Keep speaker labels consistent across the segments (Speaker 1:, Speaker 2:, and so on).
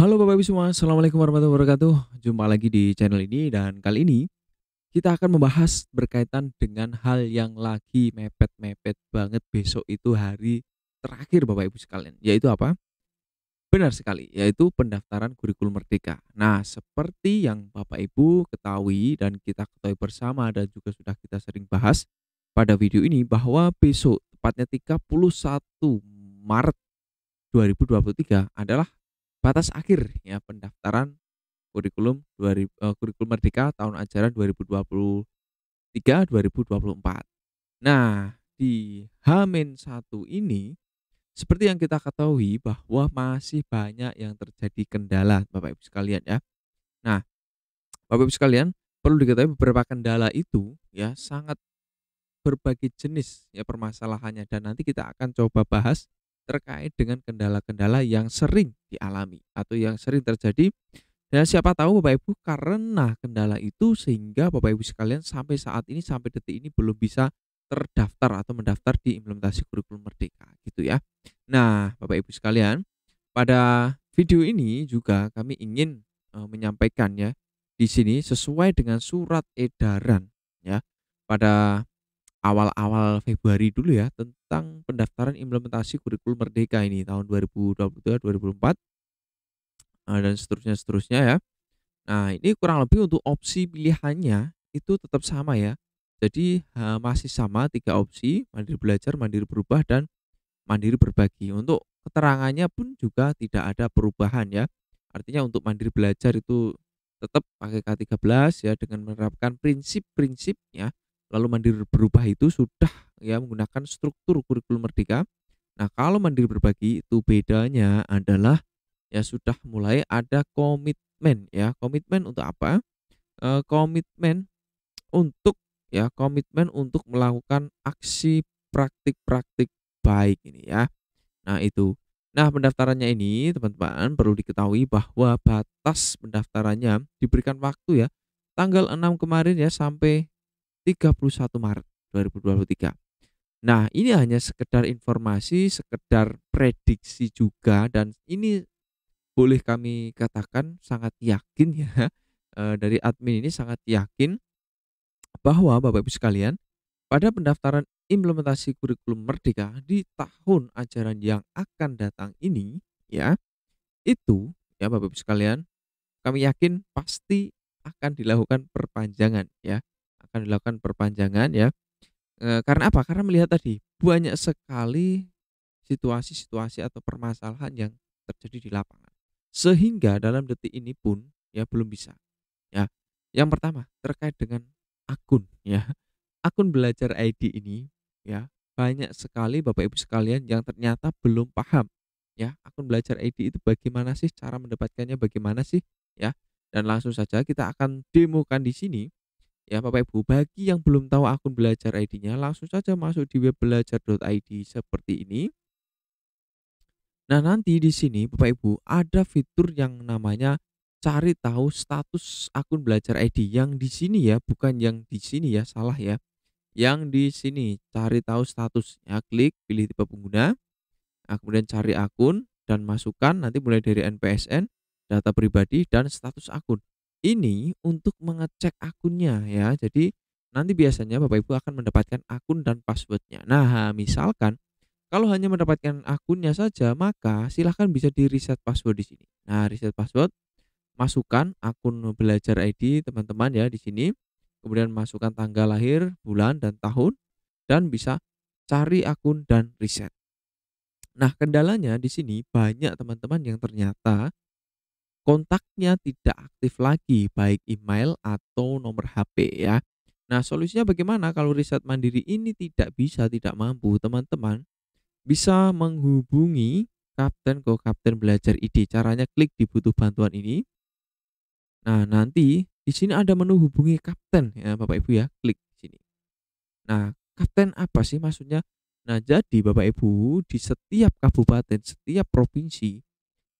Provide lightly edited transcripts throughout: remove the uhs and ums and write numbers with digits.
Speaker 1: Halo Bapak Ibu semua, Assalamualaikum warahmatullahi wabarakatuh. Jumpa lagi di channel ini dan kali ini kita akan membahas berkaitan dengan hal yang lagi mepet-mepet banget besok itu hari terakhir Bapak Ibu sekalian, yaitu apa? Benar sekali, yaitu pendaftaran kurikulum merdeka. Nah, seperti yang Bapak Ibu ketahui dan kita ketahui bersama dan juga sudah kita sering bahas pada video ini bahwa besok tepatnya 31 Maret 2023 adalah batas akhir ya pendaftaran kurikulum Merdeka tahun ajaran 2023-2024. Nah, di H-1 ini seperti yang kita ketahui bahwa masih banyak yang terjadi kendala Bapak Ibu sekalian ya. Nah, Bapak Ibu sekalian perlu diketahui beberapa kendala itu ya sangat berbagai jenis ya permasalahannya dan nanti kita akan coba bahas terkait dengan kendala-kendala yang sering dialami atau yang sering terjadi dan siapa tahu Bapak Ibu karena kendala itu sehingga Bapak Ibu sekalian sampai saat ini, sampai detik ini belum bisa terdaftar atau mendaftar di implementasi kurikulum merdeka gitu ya. Nah, Bapak Ibu sekalian, pada video ini juga kami ingin menyampaikan ya di sini sesuai dengan surat edaran ya pada awal-awal Februari dulu ya tentang pendaftaran implementasi kurikulum merdeka ini tahun 2023-2024 dan seterusnya ya. Nah, ini kurang lebih untuk opsi pilihannya itu tetap sama ya. Jadi, masih sama 3 opsi, mandiri belajar, mandiri berubah, dan mandiri berbagi. Untuk keterangannya pun juga tidak ada perubahan ya. Artinya untuk mandiri belajar itu tetap pakai K13 ya dengan menerapkan prinsip-prinsip ya. Lalu mandiri berubah itu sudah ya menggunakan struktur kurikulum merdeka. Nah, kalau mandiri berbagi itu bedanya adalah ya sudah mulai ada komitmen ya. Komitmen untuk apa? Komitmen untuk komitmen untuk melakukan aksi praktik-praktik baik ini ya. Nah itu. Nah pendaftarannya ini teman-teman perlu diketahui bahwa batas pendaftarannya diberikan waktu ya, tanggal 6 kemarin ya sampai 31 Maret 2023. Nah ini hanya sekedar informasi, sekedar prediksi juga dan ini boleh kami katakan sangat yakin ya, dari admin ini sangat yakin bahwa Bapak Ibu sekalian, pada pendaftaran implementasi kurikulum merdeka di tahun ajaran yang akan datang ini ya, itu ya Bapak Ibu sekalian, kami yakin pasti akan dilakukan perpanjangan ya, akan dilakukan perpanjangan ya, karena apa? Karena melihat tadi banyak sekali situasi-situasi atau permasalahan yang terjadi di lapangan. Sehingga dalam detik ini pun ya belum bisa ya. Yang pertama terkait dengan akun ya. Akun Belajar ID ini ya, banyak sekali Bapak Ibu sekalian yang ternyata belum paham ya, akun Belajar ID itu bagaimana sih, cara mendapatkannya bagaimana sih ya. Dan langsung saja kita akan demokan di sini ya Bapak Ibu. Bagi yang belum tahu akun Belajar ID-nya langsung saja masuk di web belajar.id seperti ini. Nah, nanti di sini Bapak Ibu ada fitur yang namanya cari tahu status akun Belajar ID yang di sini ya, bukan yang di sini ya, salah ya. Yang di sini cari tahu statusnya, klik pilih tipe pengguna, nah, kemudian cari akun dan masukkan nanti mulai dari NPSN, data pribadi dan status akun. Ini untuk mengecek akunnya ya. Jadi nanti biasanya Bapak Ibu akan mendapatkan akun dan passwordnya. Nah, misalkan kalau hanya mendapatkan akunnya saja, maka silahkan bisa di-reset password di sini. Nah, reset password, masukkan akun Belajar ID teman-teman ya di sini. Kemudian masukkan tanggal lahir, bulan, dan tahun, dan bisa cari akun dan reset. Nah, kendalanya di sini banyak teman-teman yang ternyata kontaknya tidak aktif lagi, baik email atau nomor HP ya. Nah, solusinya bagaimana kalau riset mandiri ini tidak bisa, tidak mampu? Teman-teman bisa menghubungi Kapten Belajar ID. Caranya klik di butuh bantuan ini. Nah, nanti di sini ada menu hubungi kapten ya Bapak Ibu ya, klik di sini. Nah, kapten apa sih maksudnya? Nah, jadi Bapak Ibu di setiap kabupaten, setiap provinsi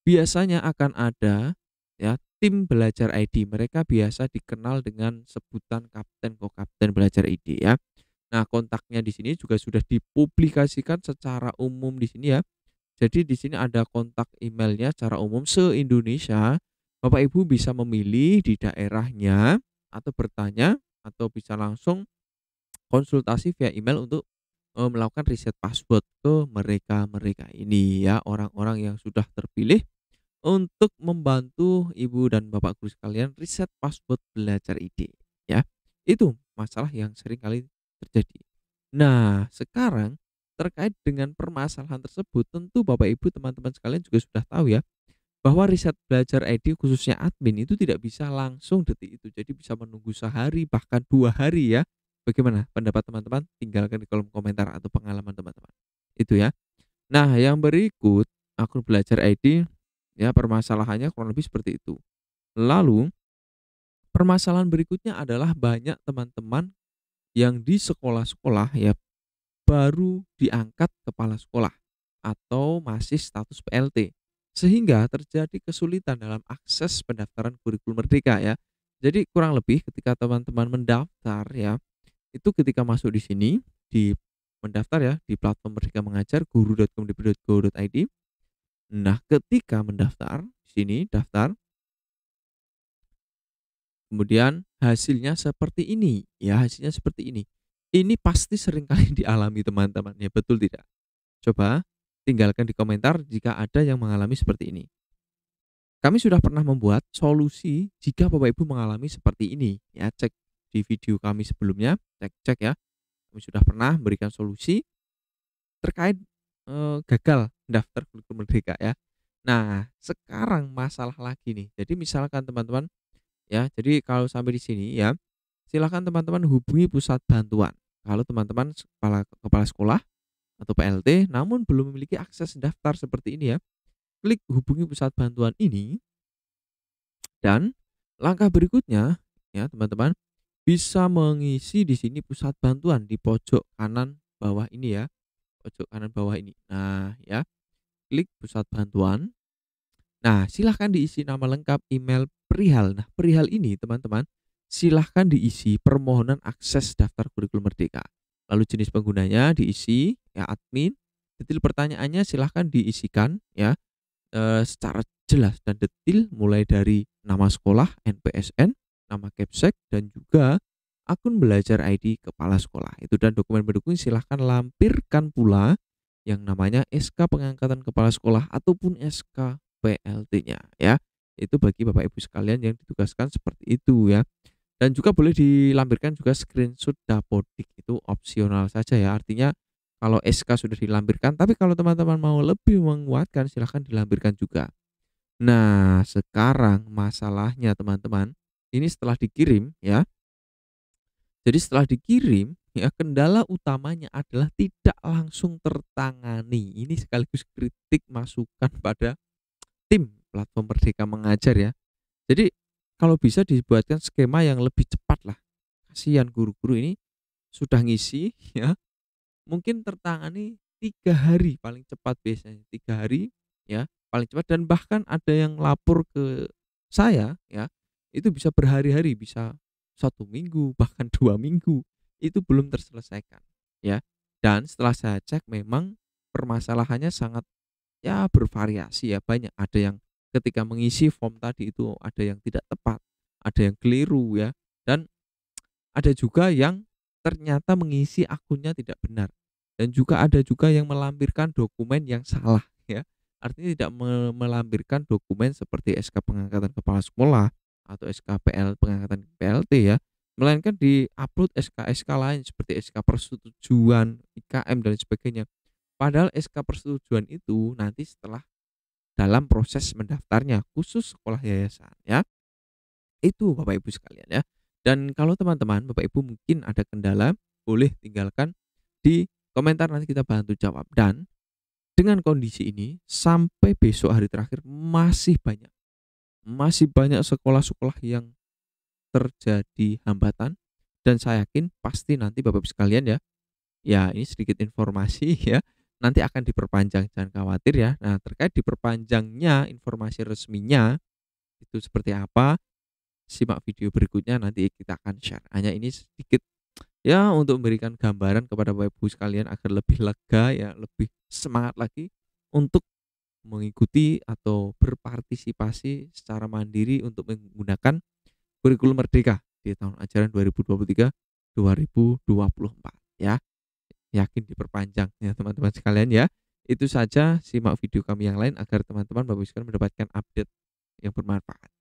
Speaker 1: biasanya akan ada ya tim belajar ID. Mereka biasa dikenal dengan sebutan Kapten Belajar ID ya. Nah, kontaknya di sini juga sudah dipublikasikan secara umum di sini ya. Jadi di sini ada kontak emailnya secara umum se-Indonesia. Bapak Ibu bisa memilih di daerahnya atau bertanya atau bisa langsung konsultasi via email untuk melakukan riset password ke mereka-mereka ini ya, orang-orang yang sudah terpilih untuk membantu Ibu dan Bapak guru sekalian riset password belajar ide ya. Itu masalah yang sering kali terjadi. Nah, sekarang terkait dengan permasalahan tersebut tentu Bapak Ibu, teman-teman sekalian juga sudah tahu ya, bahwa riset belajar ID khususnya admin itu tidak bisa langsung detik itu. Jadi bisa menunggu sehari bahkan 2 hari ya. Bagaimana pendapat teman-teman? Tinggalkan di kolom komentar atau pengalaman teman-teman. Itu ya. Nah, yang berikut akun belajar ID ya, permasalahannya kurang lebih seperti itu. Lalu permasalahan berikutnya adalah banyak teman-teman yang di sekolah-sekolah ya baru diangkat kepala sekolah atau masih status PLT, sehingga terjadi kesulitan dalam akses pendaftaran kurikulum merdeka ya. Jadi kurang lebih ketika teman-teman mendaftar ya, itu ketika masuk di sini di mendaftar ya di platform Merdeka Mengajar guru.kemdikbud.go.id. Nah, ketika mendaftar di sini daftar, kemudian hasilnya seperti ini ya, hasilnya seperti ini. Ini pasti sering kali dialami teman-teman ya, betul tidak? Coba tinggalkan di komentar jika ada yang mengalami seperti ini. Kami sudah pernah membuat solusi jika Bapak Ibu mengalami seperti ini. Ya, cek di video kami sebelumnya, cek-cek ya. Kami sudah pernah memberikan solusi terkait gagal daftar kurikulum merdeka ya. Nah, sekarang masalah lagi nih. Jadi misalkan teman-teman ya, jadi kalau sampai di sini ya, silakan teman-teman hubungi pusat bantuan. Kalau teman-teman kepala kepala sekolah atau PLT namun belum memiliki akses daftar seperti ini ya, klik hubungi pusat bantuan ini dan langkah berikutnya ya teman-teman bisa mengisi di sini pusat bantuan di pojok kanan bawah ini ya, pojok kanan bawah ini. Nah, ya, klik pusat bantuan. Nah, silahkan diisi nama lengkap, email, perihal. Nah, perihal ini teman-teman, silahkan diisi permohonan akses daftar kurikulum merdeka. Lalu jenis penggunanya diisi, ya admin. Detail pertanyaannya silahkan diisikan ya secara jelas dan detail mulai dari nama sekolah, NPSN, nama Kepsek, dan juga akun belajar ID kepala sekolah. Itu dan dokumen pendukung silahkan lampirkan pula yang namanya SK pengangkatan kepala sekolah ataupun SK PLT-nya ya. Itu bagi Bapak Ibu sekalian yang ditugaskan seperti itu ya. Dan juga boleh dilampirkan juga screenshot dapodik, itu opsional saja ya. Artinya kalau SK sudah dilampirkan, tapi kalau teman-teman mau lebih menguatkan silahkan dilampirkan juga. Nah, sekarang masalahnya teman-teman, ini setelah dikirim ya. Jadi setelah dikirim ya, kendala utamanya adalah tidak langsung tertangani. Ini sekaligus kritik masukan pada tim platform Merdeka Mengajar ya. Jadi kalau bisa dibuatkan skema yang lebih cepat lah. Kasihan guru-guru ini sudah ngisi ya, mungkin tertangani 3 hari paling cepat biasanya, 3 hari ya paling cepat, dan bahkan ada yang lapor ke saya ya, itu bisa berhari-hari, bisa 1 minggu bahkan 2 minggu itu belum terselesaikan ya. Dan setelah saya cek memang permasalahannya sangat ya bervariasi ya, banyak. Ada yang ketika mengisi form tadi itu ada yang tidak tepat, ada yang keliru ya, dan ada juga yang ternyata mengisi akunnya tidak benar, dan juga ada juga yang melampirkan dokumen yang salah ya. Artinya tidak melampirkan dokumen seperti SK pengangkatan kepala sekolah atau SK pengangkatan PLT ya, melainkan di-upload SK-SK lain seperti SK persetujuan, IKM dan sebagainya. Padahal SK persetujuan itu nanti setelah dalam proses mendaftarnya khusus sekolah yayasan ya. Itu Bapak Ibu sekalian ya. Dan kalau teman-teman Bapak Ibu mungkin ada kendala, boleh tinggalkan di komentar, nanti kita bantu jawab. Dan dengan kondisi ini sampai besok hari terakhir masih banyak sekolah-sekolah yang terjadi hambatan, dan saya yakin pasti nanti Bapak Ibu sekalian ya, ya ini sedikit informasi ya, nanti akan diperpanjang, jangan khawatir ya. Nah, terkait diperpanjangnya informasi resminya itu seperti apa, simak video berikutnya nanti kita akan share. Hanya ini sedikit ya untuk memberikan gambaran kepada Bapak Ibu sekalian agar lebih lega ya, lebih semangat lagi untuk mengikuti atau berpartisipasi secara mandiri untuk menggunakan kurikulum Merdeka di tahun ajaran 2023-2024 ya. Yakin diperpanjang ya teman-teman sekalian ya. Itu saja, simak video kami yang lain agar teman-teman Bapak Ibu sekalian mendapatkan update yang bermanfaat.